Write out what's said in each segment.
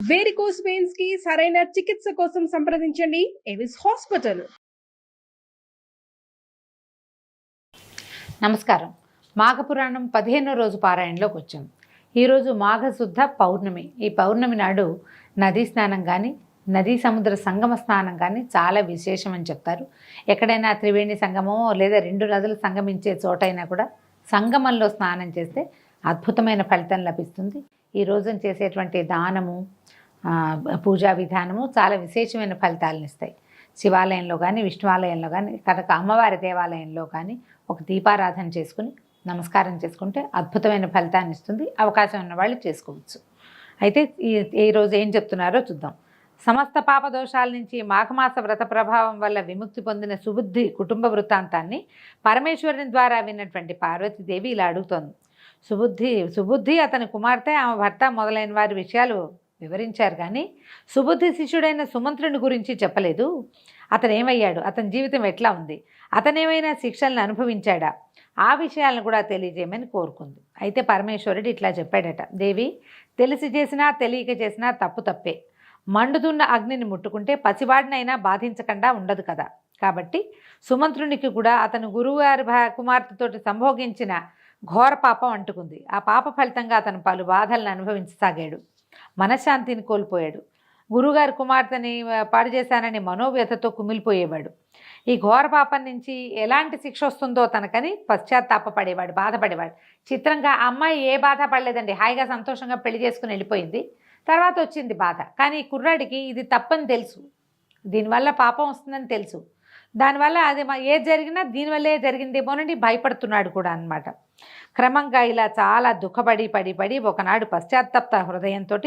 Varicose veins కి సరైన చికిత్స కోసం సంప్రదించండి ఎవిస్ హాస్పిటల్. నమస్కారం. మాఘపురాణం 15వ రోజు పారాయణలోకి వచ్చాం. ఈరోజు మాఘశుద్ధ పౌర్ణమి. ఈ పౌర్ణమి నాడు నదీ స్నానం కానీ నదీ సముద్ర సంగమ స్నానం కానీ చాలా విశేషం అని చెప్తారు. ఎక్కడైనా త్రివేణి సంగమమో లేదా 2 నదులు సంగమించే చోటైనా కూడా సంగమంలో స్నానం చేస్తే అద్భుతమైన ఫలితం లభిస్తుంది. ఈ రోజున చేసేటువంటి దానము, పూజా విధానము చాలా విశేషమైన ఫలితాలను ఇస్తాయి. శివాలయంలో కానీ విష్ణువాలయంలో కానీ కనుక అమ్మవారి దేవాలయంలో కానీ ఒక దీపారాధన చేసుకుని నమస్కారం చేసుకుంటే అద్భుతమైన ఫలితాన్ని ఇస్తుంది. అవకాశం ఉన్న వాళ్ళు చేసుకోవచ్చు. అయితే ఈరోజు ఏం చెప్తున్నారో చూద్దాం. సమస్త పాపదోషాల నుంచి మాఘమాస వ్రత ప్రభావం వల్ల విముక్తి పొందిన సుబుద్ధి కుటుంబ వృత్తాంతాన్ని పరమేశ్వరుని ద్వారా విన్నటువంటి పార్వతీదేవి ఇలా అడుగుతోంది. సుబుద్ధి అతని కుమార్తె, ఆమె భర్త మొదలైన వారి విషయాలు వివరించారు, కానీ సుబుద్ధి శిష్యుడైన సుమంత్రుని గురించి చెప్పలేదు. అతను ఏమయ్యాడు, అతని జీవితం ఎట్లా ఉంది, అతనేమైనా శిక్షలను అనుభవించాడా, ఆ విషయాలను కూడా తెలియజేయమని కోరుకుంది. అయితే పరమేశ్వరుడు ఇట్లా చెప్పాడట. దేవి, తెలిసి చేసినా తెలియక చేసినా తప్పే. మండుతున్న అగ్నిని ముట్టుకుంటే పసివాడినైనా బాధించకుండా ఉండదు కదా. కాబట్టి సుమంత్రునికి కూడా అతను గురువుగారి కుమార్తెతోటి సంభోగించిన ఘోర పాపం అంటుకుంది. ఆ పాప ఫలితంగా అతను పలు బాధలను అనుభవించసాగాడు. మనశ్శాంతిని కోల్పోయాడు. గురుగారి కుమార్తెని పాడు చేశానని మనోవ్యతతో కుమిలిపోయేవాడు. ఈ ఘోర పాపం నుంచి ఎలాంటి శిక్ష వస్తుందో తనకని పశ్చాత్తాపపడేవాడు, బాధపడేవాడు. చిత్రంగా ఆ అమ్మాయి ఏ బాధ పడలేదండి, హాయిగా సంతోషంగా పెళ్లి చేసుకుని వెళ్ళిపోయింది. తర్వాత వచ్చింది బాధ. కానీ ఈ కుర్రాడికి ఇది తప్పని తెలుసు, దీనివల్ల పాపం వస్తుందని తెలుసు. దానివల్ల అది ఏది జరిగినా దీనివల్లే జరిగిందేమోనని భయపడుతున్నాడు కూడా అన్నమాట. క్రమంగా ఇలా చాలా దుఃఖపడి పడి ఒకనాడు పశ్చాత్తాప హృదయంతో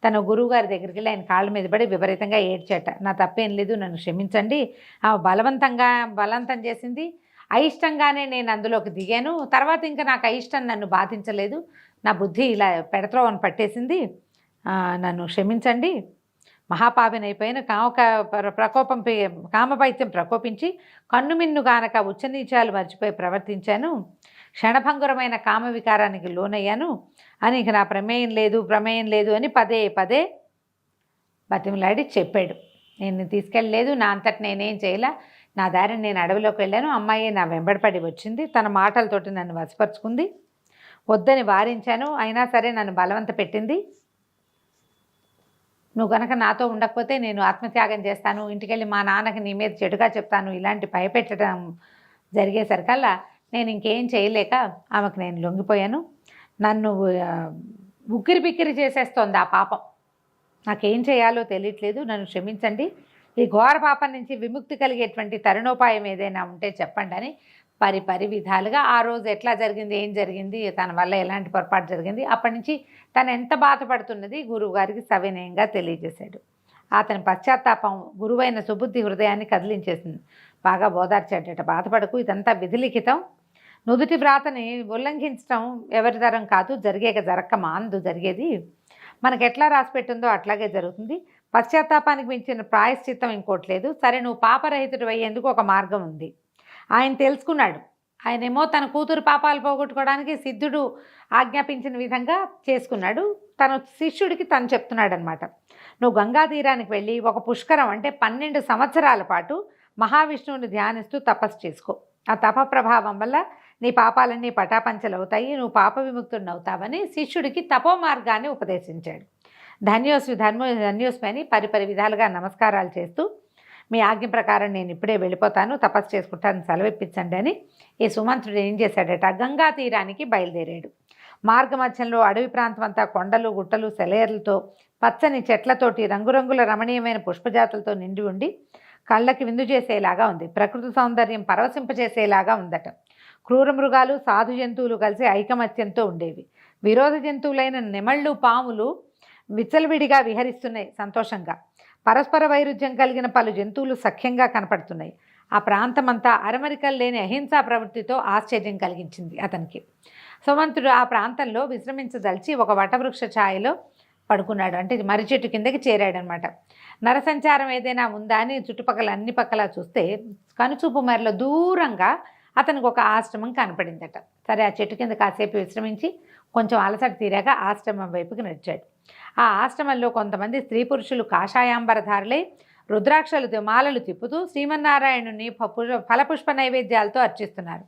తన గురువుగారి దగ్గరికి వెళ్ళి ఆయన కాళ్ళ మీద పడి విపరీతంగా ఏడ్చేట. నా తప్పేం లేదు, నన్ను క్షమించండి. ఆ బలవంతం చేసింది, అయిష్టంగానే నేను అందులోకి దిగాను. తర్వాత ఇంకా నాకు అయిష్టం నన్ను బాధించలేదు, నా బుద్ధి ఇలా పెడత్రోవని పట్టేసింది, నన్ను క్షమించండి. మహాపాపినైపోయిన కామపైత్యం ప్రకోపించి కన్నుమిన్ను గానక ఉచ్చనీచాలు మర్చిపోయి ప్రవర్తించాను. క్షణభంగురమైన కామ వికారానికి లోనయ్యాను అని ఇక నా ప్రమేయం లేదు అని పదే బతిమలాడి చెప్పాడు. నేను తీసుకెళ్ళలేదు, నా అంతటి నేనేం చేయలే, నా దారిని నేను అడవిలోకి వెళ్ళాను. అమ్మాయి నా వెంబడిపడి వచ్చింది, తన మాటలతోటి నన్ను వశపరుచుకుంది. వద్దని వారించాను, అయినా సరే నన్ను బలవంత పెట్టింది. నువ్వు కనుక నాతో ఉండకపోతే నేను ఆత్మత్యాగం చేస్తాను, ఇంటికెళ్ళి మా నాన్నకి నీ మీద చెడుగా చెప్తాను, ఇలాంటి భయపెట్టడం జరిగేసరికల్లా నేను ఇంకేం చేయలేక ఆమెకు నేను లొంగిపోయాను. నన్ను ఉక్కిరి బిక్కిరి చేసేస్తోంది ఆ పాపం. నాకేం చేయాలో తెలియట్లేదు, నన్ను క్షమించండి. ఈ ఘోర పాపం నుంచి విముక్తి కలిగేటువంటి తరుణోపాయం ఏదైనా ఉంటే చెప్పండి అని పరి విధాలుగా ఆ రోజు ఎట్లా జరిగింది, ఏం జరిగింది, తన వల్ల ఎలాంటి పొరపాటు జరిగింది, అప్పటి నుంచి తను ఎంత బాధపడుతున్నది గురువుగారికి సవినయంగా తెలియజేశాడు. అతని పశ్చాత్తాపం గురువైన సుబుద్ధి హృదయాన్ని కదిలించేసింది. బాగా బోధార్చాడట. బాధపడకు, ఇదంతా విధిలిఖితం. నుదుటి వ్రాతని ఉల్లంఘించడం ఎవరి తరం కాదు, జరక్క మాందు జరిగేది. మనకు ఎట్లా రాసిపెట్టిందో అట్లాగే జరుగుతుంది. పశ్చాత్తాపానికి మించిన ప్రాయశ్చిత్తం ఇంకోటి లేదు. సరే, నువ్వు పాపరహితుడు అయ్యేందుకు ఒక మార్గం ఉంది. ఆయన తెలుసుకున్నాడు. ఆయనేమో తన కూతురు పాపాలు పోగొట్టుకోవడానికి సిద్ధుడు ఆజ్ఞాపించిన విధంగా చేసుకున్నాడు. తన శిష్యుడికి తను చెప్తున్నాడు అనమాట. నువ్వు గంగా తీరానికి వెళ్ళి ఒక పుష్కరం అంటే 12 సంవత్సరాల పాటు మహావిష్ణువుని ధ్యానిస్తూ తపస్సు చేసుకో. ఆ తప ప్రభావం వల్ల నీ పాపాలన్నీ పటాపంచలవుతాయి, నువ్వు పాప విముక్తుడిని అవుతావని శిష్యుడికి తపో మార్గాన్ని ఉపదేశించాడు. ధన్యోస్మి అని పరి విధాలుగా నమస్కారాలు చేస్తూ, మీ ఆజ్ఞ ప్రకారం నేను ఇప్పుడే వెళ్ళిపోతాను, తపస్సు చేసుకుంటాను, సెలవిప్పించండి అని ఈ సుమంత్రుడు ఏం చేశాడట, గంగా తీరానికి బయలుదేరాడు. మార్గమధ్యంలో అడవి ప్రాంతం అంతా కొండలు గుట్టలు సెలయేర్లతో పచ్చని చెట్లతోటి రంగురంగుల రమణీయమైన పుష్పజాతులతో నిండి ఉండి కళ్ళకి విందు చేసేలాగా ఉంది. ప్రకృతి సౌందర్యం పరవశింపజేసేలాగా ఉందట. క్రూర మృగాలు సాధు జంతువులు కలిసి ఐకమత్యంతో ఉండేవి. విరోధ జంతువులైన నెమళ్ళు పాములు విచ్చలవిడిగా విహరిస్తున్నాయి సంతోషంగా. పరస్పర వైరుధ్యం కలిగిన పలు జంతువులు సఖ్యంగా కనపడుతున్నాయి. ఆ ప్రాంతమంతా అరమరికలు లేని అహింసా ప్రవృత్తితో ఆశ్చర్యం కలిగించింది అతనికి. సుమంతుడు ఆ ప్రాంతంలో విశ్రమించదలిచి ఒక వటవృక్ష ఛాయలో పడుకున్నాడు. అంటే మర్రి చెట్టు కిందకి చేరాడనమాట. నరసంచారం ఏదైనా ఉందా అని చుట్టుపక్కల అన్ని పక్కల చూస్తే కనుచూపు మేరలో దూరంగా అతనికి ఒక ఆశ్రమం కనపడిందట. సరే, ఆ చెట్టు కింద కాసేపు విశ్రమించి కొంచెం అలసట తీరాక ఆశ్రమం వైపుకి నడిచాడు. ఆ ఆశ్రమంలో కొంతమంది స్త్రీ పురుషులు కాషాయాంబరధారులై రుద్రాక్షలు మాలలు తిప్పుతూ శ్రీమన్నారాయణుని ఫలపుష్ప నైవేద్యాలతో అర్చిస్తున్నారు.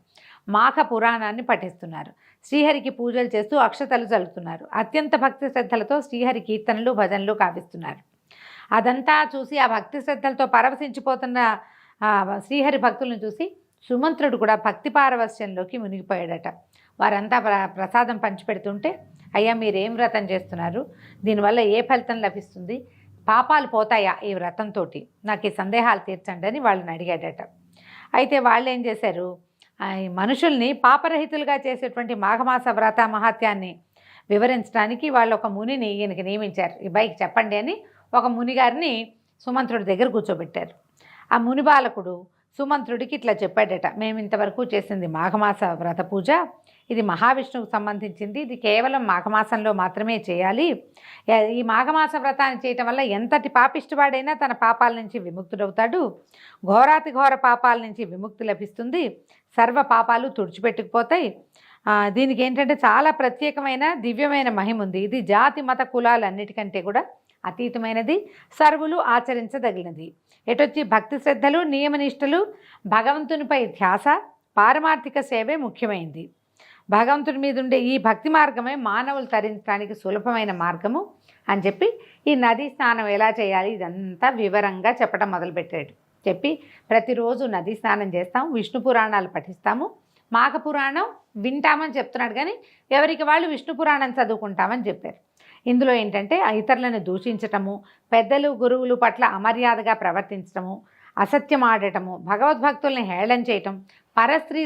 మాఘ పురాణాన్ని పఠిస్తున్నారు. శ్రీహరికి పూజలు చేస్తూ అక్షతలు చల్లుతున్నారు. అత్యంత భక్తి శ్రద్ధలతో శ్రీహరి కీర్తనలు భజనలు కావిస్తున్నారు. అదంతా చూసి ఆ భక్తి శ్రద్ధలతో పరవశించిపోతున్న శ్రీహరి భక్తులను చూసి సుమంత్రుడు కూడా భక్తి పారవస్యంలోకి మునిగిపోయాడట. వారంతా ప్రసాదం పంచిపెడుతుంటే, అయ్యా మీరేం వ్రతం చేస్తున్నారు, దీనివల్ల ఏ ఫలితం లభిస్తుంది, పాపాలు పోతాయా ఈ వ్రతంతో, నాకు ఈ సందేహాలు తీర్చండి అని వాళ్ళని అడిగాడట. అయితే వాళ్ళు ఏం చేశారు, ఈ మనుషుల్ని పాపరహితులుగా చేసేటువంటి మాఘమాస వ్రత మహాత్యాన్ని వివరించడానికి వాళ్ళు ఒక మునిని ఈయనకి నియమించారు. ఈ బైక్ చెప్పండి అని ఒక మునిగారిని సుమంత్రుడి దగ్గర కూర్చోబెట్టారు. ఆ ముని బాలకుడు సుమంత్రుడికి ఇట్లా చెప్పాడట, మేము ఇంతవరకు చేసింది మాఘమాస వ్రత పూజ, ఇది మహావిష్ణువుకు సంబంధించింది, ఇది కేవలం మాఘమాసంలో మాత్రమే చేయాలి. ఈ మాఘమాస వ్రతాన్ని చేయటం వల్ల ఎంతటి పాపిష్టివాడైనా తన పాపాల నుంచి విముక్తుడవుతాడు, ఘోరాతి ఘోర పాపాల నుంచి విముక్తి లభిస్తుంది, సర్వ పాపాలు తుడిచిపెట్టుకుపోతాయి. దీనికి ఏంటంటే చాలా ప్రత్యేకమైన దివ్యమైన మహిమ ఉంది. ఇది జాతి మత కులాలన్నిటికంటే కూడా అతీతమైనది, సర్వులు ఆచరించదగినది. ఎటొచ్చి భక్తి శ్రద్ధలు, నియమనిష్టలు, భగవంతునిపై ధ్యాస, పారమార్థిక సేవే ముఖ్యమైనది. భగవంతుని మీద ఉండే ఈ భక్తి మార్గమే మానవులు తరించడానికి సులభమైన మార్గము అని చెప్పి ఈ నదీ స్నానం ఎలా చేయాలి ఇదంతా వివరంగా చెప్పడం మొదలుపెట్టాడు. చెప్పి ప్రతిరోజు నదీ స్నానం చేస్తాం, విష్ణు పురాణాలు పఠిస్తాము, మాఘ పురాణం వింటామని చెప్తున్నాడు, కానీ ఎవరికి వాళ్ళు విష్ణు పురాణం చదువుకుంటామని చెప్పారు. ఇందులో ఏంటంటే ఇతరులను దూషించటము, పెద్దలు గురువులు పట్ల అమర్యాదగా ప్రవర్తించటము, అసత్యం ఆడటము, భగవద్భక్తుల్ని హేళన చేయటం, పరస్త్రీ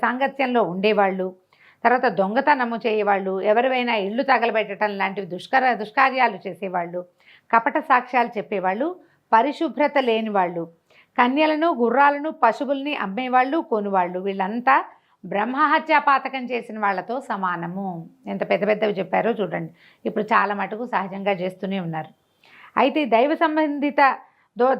సాంగత్యంలో ఉండేవాళ్ళు, తర్వాత దొంగతనము చేయవాళ్ళు, ఎవరివైనా ఇళ్ళు తగలబెట్టడం లాంటివి దుష్కార్యాలు చేసేవాళ్ళు, కపట సాక్ష్యాలు చెప్పేవాళ్ళు, పరిశుభ్రత లేనివాళ్ళు, కన్యలను గుర్రాలను పశువుల్ని అమ్మేవాళ్ళు కొనువాళ్ళు, వీళ్ళంతా బ్రహ్మహత్యా పాతకం చేసిన వాళ్ళతో సమానము. ఎంత పెద్ద పెద్దవి చెప్పారో చూడండి. ఇప్పుడు చాలా మటుకు సహజంగా చేస్తూనే ఉన్నారు. అయితే దైవ సంబంధిత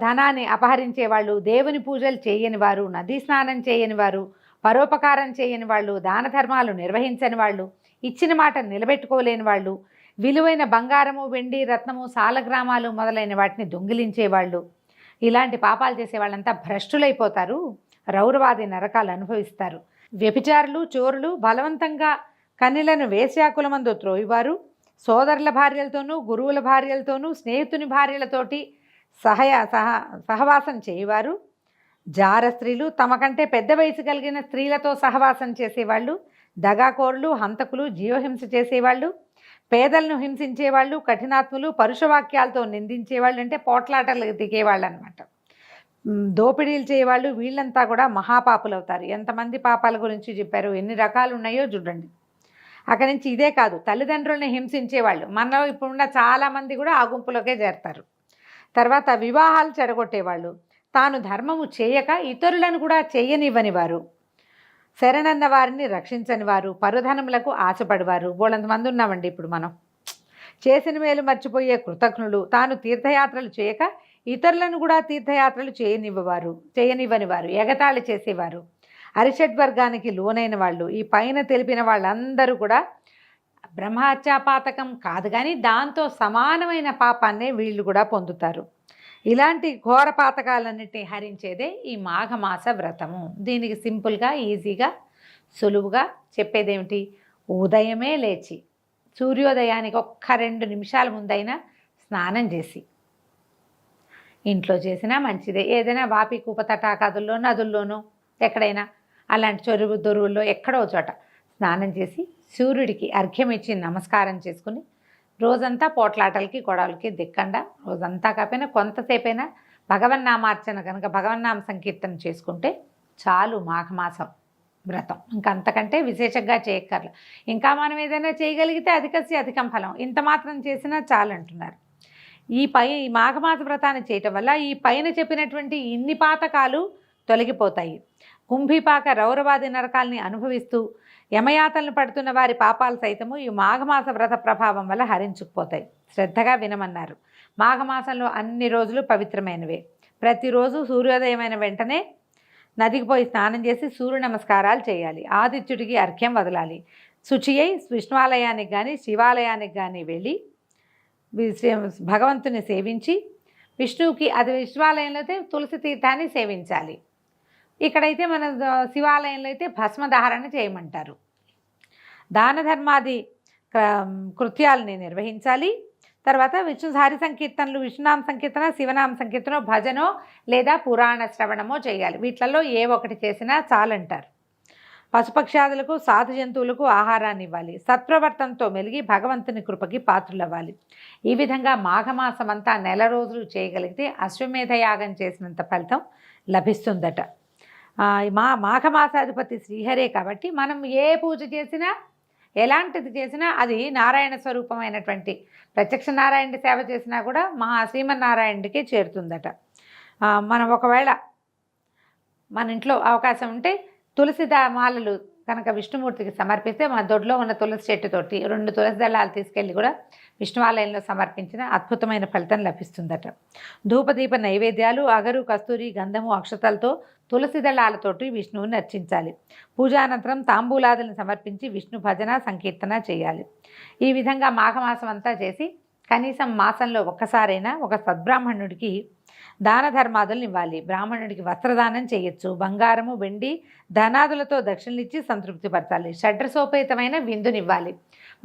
ధనాన్ని అపహరించే వాళ్ళు, దేవుని పూజలు చేయని వారు, నదీ స్నానం చేయని వారు, పరోపకారం చేయని వాళ్ళు, దాన ధర్మాలు నిర్వహించని వాళ్ళు, ఇచ్చిన మాట నిలబెట్టుకోలేని వాళ్ళు, విలువైన బంగారము వెండి రత్నము సాలగ్రామాలు మొదలైన వాటిని దొంగిలించేవాళ్ళు, ఇలాంటి పాపాలు చేసే వాళ్ళంతా భ్రష్టులైపోతారు, రౌరవాది నరకాలు అనుభవిస్తారు. వ్యభిచారులు, చోరులు, బలవంతంగా కన్యలను వేశ్యాకులమందు త్రోయివారు, సోదరుల భార్యలతోనూ గురువుల భార్యలతోనూ స్నేహితుని భార్యలతోటి సహవాసం చేయవారు, జార స్త్రీలు, తమకంటే పెద్ద వయసు కలిగిన స్త్రీలతో సహవాసం చేసేవాళ్ళు, దగాకోరులు, హంతకులు, జీవహింస చేసేవాళ్ళు, పేదలను హింసించేవాళ్ళు, కఠినాత్ములు, పరుషవాక్యాలతో నిందించేవాళ్ళు, అంటే పోట్లాటలు దిగేవాళ్ళు అనమాట, దోపిడీలు చేయవాళ్ళు, వీళ్ళంతా కూడా మహాపాపులు అవుతారు. ఎంతమంది పాపాల గురించి చెప్పారు, ఎన్ని రకాలు ఉన్నాయో చూడండి. అక్కడి నుంచి ఇదే కాదు, తల్లిదండ్రుల్ని హింసించేవాళ్ళు, మనలో ఇప్పుడున్న చాలామంది కూడా ఆ గుంపులోకే చేరతారు. తర్వాత వివాహాలు చెడగొట్టేవాళ్ళు, తాను ధర్మము చేయక ఇతరులను కూడా చేయనివ్వని వారు, శరణన్న వారిని రక్షించని వారు, పరుధనములకు ఆశపడివారు, బోళంతమంది ఉన్నామండి ఇప్పుడు మనం. చేసిన మేలు మర్చిపోయే కృతజ్ఞులు, తాను తీర్థయాత్రలు చేయక ఇతరులను కూడా తీర్థయాత్రలు చేయనివ్వని వారు, ఎగతాళి చేసేవారు, అరిషడ్వర్గానికి లోనైన వాళ్ళు, ఈ పైన తెలిపిన వాళ్ళందరూ కూడా బ్రహ్మహత్యాపాతకం కాదు కానీ దాంతో సమానమైన పాపాన్నే వీళ్ళు కూడా పొందుతారు. ఇలాంటి ఘోర పాతకాలన్నింటినీ హరించేదే ఈ మాఘమాస వ్రతము. దీనికి సింపుల్గా ఈజీగా సులువుగా చెప్పేదేమిటి, ఉదయమే లేచి సూర్యోదయానికి 1-2 నిమిషాల ముందైనా స్నానం చేసి, ఇంట్లో చేసినా మంచిదే, ఏదైనా వాపి కూప తటాకాదుల్లో నదుల్లోనూ ఎక్కడైనా అలాంటి చెరువు దొరువుల్లో ఎక్కడో చోట స్నానం చేసి సూర్యుడికి అర్ఘ్యం ఇచ్చి నమస్కారం చేసుకుని రోజంతా పోట్లాటలకి గొడవలకి దిక్కండా రోజంతా కాకపోయినా కొంతసేపైనా భగవన్నామార్చన కనుక భగవన్నామ సంకీర్తన చేసుకుంటే చాలు మాఘమాసం వ్రతం. ఇంకా అంతకంటే విశేషంగా చేయక్కర్ల. ఇంకా మనం ఏదైనా చేయగలిగితే అధికం ఫలం, ఇంత మాత్రం చేసినా చాలు అంటున్నారు. ఈ మాఘమాస వ్రతాన్ని చేయటం వల్ల ఈ పైన చెప్పినటువంటి ఇన్ని పాతకాలు తొలగిపోతాయి. కుంభీపాక రౌరవాది నరకాల్ని అనుభవిస్తూ యమయాతలను పడుతున్న వారి పాపాలు సైతము ఈ మాఘమాస వ్రత ప్రభావం వల్ల హరించుకుపోతాయి. శ్రద్ధగా వినమన్నారు. మాఘమాసంలో అన్ని రోజులు పవిత్రమైనవే. ప్రతిరోజు సూర్యోదయమైన వెంటనే నదికి పోయి స్నానం చేసి సూర్య నమస్కారాలు చేయాలి, ఆదిత్యుడికి అర్ఘ్యం వదలాలి, శుచి అయి విష్ణువాలయానికి కానీ శివాలయానికి కానీ వెళ్ళి భగవంతుని సేవించి విష్ణువుకి, అది విష్ణువాలయంలో అయితే తులసి తీర్థాన్ని సేవించాలి. ఇక్కడైతే మన శివాలయంలో అయితే భస్మధారణ చేయమంటారు. దాన ధర్మాది కృత్యాలని నిర్వహించాలి. తర్వాత విష్ణుహారి సంకీర్తనలు, విష్ణునామ సంకీర్తన, శివనామ సంకీర్తనో, భజనో లేదా పురాణ శ్రవణమో చేయాలి. వీటిలలో ఏ ఒకటి చేసినా చాలంటారు. పశుపక్షాదులకు, సాధు జంతువులకు ఆహారాన్ని ఇవ్వాలి. సత్ప్రవర్తనతో మెలిగి భగవంతుని కృపకి పాత్రులవ్వాలి. ఈ విధంగా మాఘమాసం అంతా నెల రోజులు చేయగలిగితే అశ్వమేధ యాగం చేసినంత ఫలితం లభిస్తుందట. మాఘమాసాధిపతి శ్రీహరే కాబట్టి మనం ఏ పూజ చేసినా, ఎలాంటిది చేసినా అది నారాయణ స్వరూపమైనటువంటి ప్రత్యక్ష నారాయణుడి సేవ చేసినా కూడా శ్రీమన్నారాయణుడికే చేరుతుందట. మనం ఒకవేళ మన ఇంట్లో అవకాశం ఉంటే తులసి మాలలు కనుక విష్ణుమూర్తికి సమర్పిస్తే మన దొడ్లో ఉన్న తులసి చెట్టుతోటి 2 తులసి దళాలు తీసుకెళ్ళి కూడా విష్ణువాలయంలో సమర్పించిన అద్భుతమైన ఫలితం లభిస్తుందట. ధూపదీప నైవేద్యాలు, అగరు, కస్తూరి, గంధము, అక్షతలతో తులసి దళాలతోటి విష్ణువుని అర్చించాలి. పూజానంతరం తాంబూలాదులను సమర్పించి విష్ణు భజన సంకీర్తన చేయాలి. ఈ విధంగా మాఘమాసం అంతా చేసి కనీసం మాసంలో ఒక్కసారైనా ఒక సద్బ్రాహ్మణుడికి దాన ధర్మాదులను ఇవ్వాలి. బ్రాహ్మణుడికి వస్త్రదానం చేయొచ్చు. బంగారము, వెండి, ధనాదులతో దక్షిణలు ఇచ్చి సంతృప్తిపరచాలి. షడ్రసోపేతమైన విందునివ్వాలి.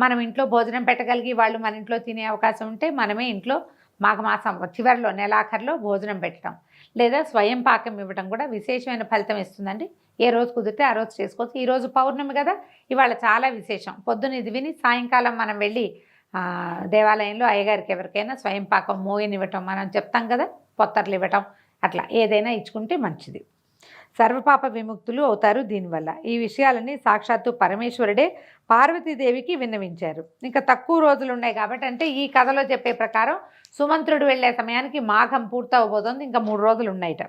మనం ఇంట్లో భోజనం పెట్టగలిగి వాళ్ళు మన ఇంట్లో తినే అవకాశం ఉంటే మనమే ఇంట్లో మాఘమాసం చివరిలో నెలాఖరులో భోజనం పెట్టడం లేదా స్వయం పాకం ఇవ్వడం కూడా విశేషమైన ఫలితం ఇస్తుందండి. ఏ రోజు కుదిరితే ఆ రోజు చేసుకోవచ్చు. ఈరోజు పౌర్ణమి కదా, ఇవాళ చాలా విశేషం. పొద్దున ఇది విని సాయంకాలం మనం వెళ్ళి దేవాలయంలో అయ్యగారికి ఎవరికైనా స్వయం పాకం మోయనివ్వటం, మనం చెప్తాం కదా, పొత్తర్లు ఇవ్వటం, అట్లా ఏదైనా ఇచ్చుకుంటే మంచిది. సర్వపాప విముక్తులు అవుతారు దీనివల్ల. ఈ విషయాలన్నీ సాక్షాత్తు పరమేశ్వరుడే పార్వతీదేవికి విన్నవించారు. ఇంకా తక్కువ రోజులు ఉన్నాయి కాబట్టి, అంటే ఈ కథలో చెప్పే ప్రకారం సుమంత్రుడు వెళ్ళే సమయానికి మాఘం పూర్తవబోతోంది. ఇంకా 3 రోజులు ఉన్నాయిట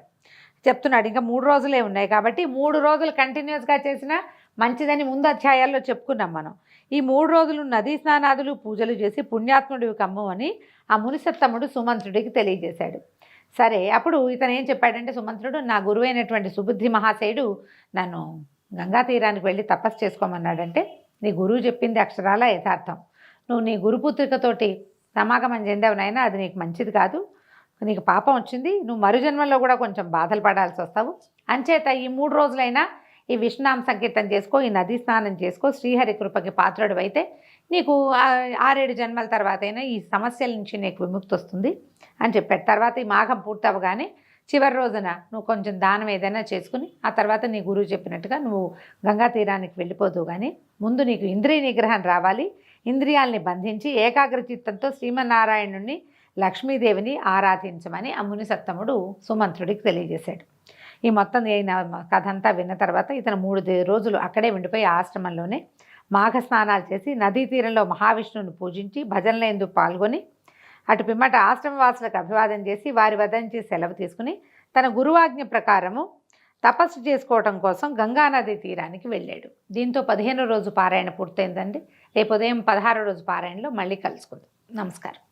చెప్తున్నాడు. ఇంకా 3 రోజులే ఉన్నాయి కాబట్టి 3 రోజులు కంటిన్యూస్గా చేసినా మంచిదని ముందు అధ్యాయాల్లో చెప్పుకున్నాం మనం. ఈ 3 రోజులు నదీ స్నానాదులు పూజలు చేసి పుణ్యాత్ముడివి కమ్ము అని ఆ మునిసత్తముడు సుమంత్రుడికి తెలియజేశాడు. సరే, అప్పుడు ఇతను ఏం చెప్పాడంటే సుమంత్రుడు, నా గురువైనటువంటి సుబుద్ధి మహాశయుడు నన్ను గంగా తీరానికి వెళ్ళి తపస్సు చేసుకోమన్నాడంటే, నీ గురువు చెప్పింది అక్షరాల యథార్థం. నువ్వు నీ గురుపుత్రికతోటి సమాగమం చెందావు నాయనా, అది నీకు మంచిది కాదు. నీకు పాపం వచ్చింది. నువ్వు మరుజన్మలో కూడా కొంచెం బాధలు పడాల్సి వస్తావు. అంచేత ఈ 3 రోజులైనా ఈ విష్ణునామ సంకీర్తన చేసుకో, ఈ నదీ స్నానం చేసుకో, శ్రీహరి కృపకి పాత్రుడు అయితే నీకు 6-7 జన్మల తర్వాత అయినా ఈ సమస్యల నుంచి నీకు విముక్తి వస్తుంది అని చెప్పాడు. తర్వాత ఈ మాఘం పూర్తవగానే చివరి రోజున నువ్వు కొంచెం దానం ఏదైనా చేసుకుని ఆ తర్వాత నీ గురువు చెప్పినట్టుగా నువ్వు గంగా తీరానికి వెళ్ళిపోదు. కానీ ముందు నీకు ఇంద్రియ నిగ్రహం రావాలి. ఇంద్రియాలని బంధించి ఏకాగ్రచిత్తంతో శ్రీమన్నారాయణుడిని, లక్ష్మీదేవిని ఆరాధించమని ఆ మునిసత్తముడు సుమంత్రుడికి తెలియజేశాడు. ఈ మొత్తం కథ అంతా విన్న తర్వాత ఇతను 3 రోజులు అక్కడే ఉండిపోయి ఆశ్రమంలోనే మాఘ స్నానాలు చేసి నదీ తీరంలో మహావిష్ణువుని పూజించి భజనలందు పాల్గొని అటు పిమ్మట ఆశ్రమవాసులకు అభివాదం చేసి వారి వద్ద నుంచి సెలవు తీసుకుని తన గురువాజ్ఞ ప్రకారము తపస్సు చేసుకోవటం కోసం గంగానది తీరానికి వెళ్ళాడు. దీంతో 15వ రోజు పారాయణ పూర్తయిందండి. రేపు ఉదయం 16వ రోజు పారాయణలో మళ్ళీ కలుసుకుందాం. నమస్కారం.